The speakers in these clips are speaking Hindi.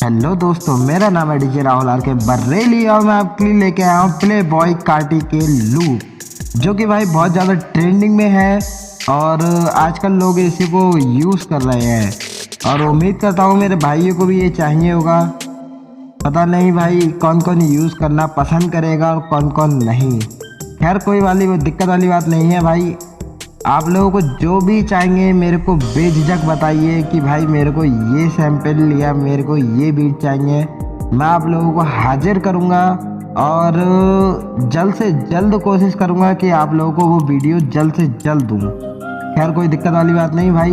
हेलो दोस्तों, मेरा नाम है डीजे राहुल आर के बरेली और मैं आपके लिए लेके आया हूँ प्ले बॉय कार्टी के लूप, जो कि भाई बहुत ज़्यादा ट्रेंडिंग में है और आजकल लोग इसी को यूज़ कर रहे हैं। और उम्मीद करता हूँ मेरे भाइयों को भी ये चाहिए होगा। पता नहीं भाई कौन कौन यूज़ करना पसंद करेगा और कौन कौन नहीं। खैर कोई दिक्कत वाली बात नहीं है भाई। आप लोगों को जो भी चाहिए मेरे को बेझिझक बताइए कि भाई मेरे को ये सैंपल या मेरे को ये बीट चाहिए। मैं आप लोगों को हाजिर करूँगा और जल्द से जल्द कोशिश करूँगा कि आप लोगों को वो वीडियो जल्द से जल्द दूँ। खैर कोई दिक्कत वाली बात नहीं भाई।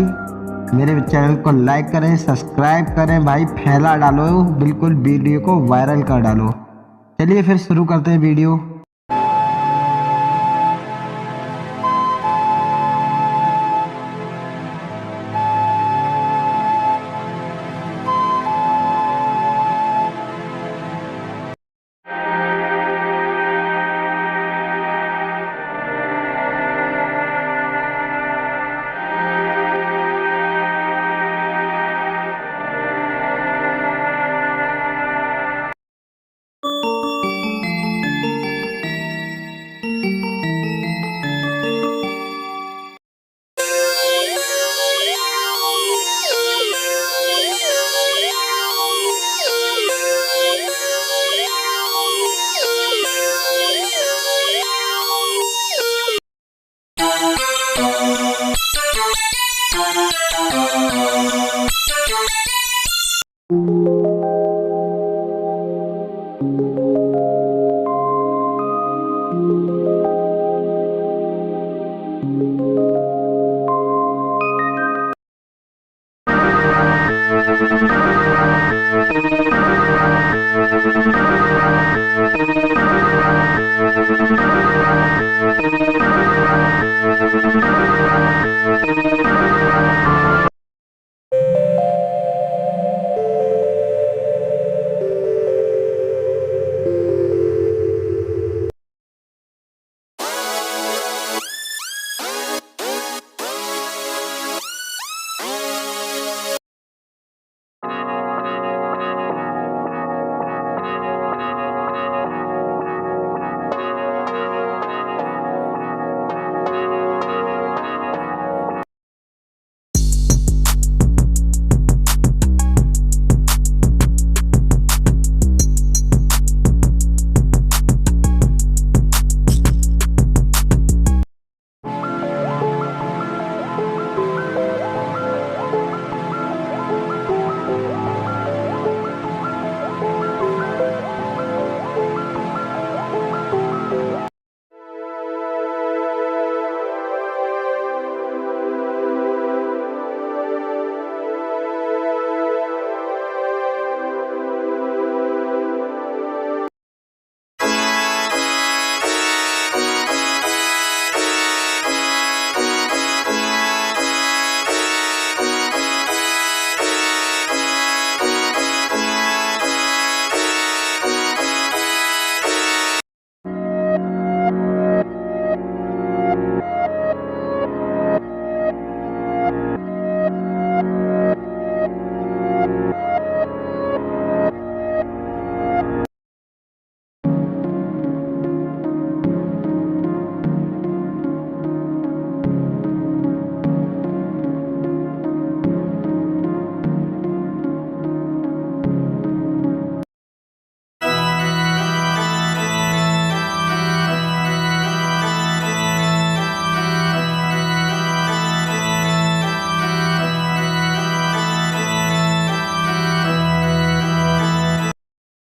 मेरे चैनल को लाइक करें, सब्सक्राइब करें भाई, फैला डालो, बिल्कुल वीडियो को वायरल कर डालो। चलिए फिर शुरू करते हैं वीडियो।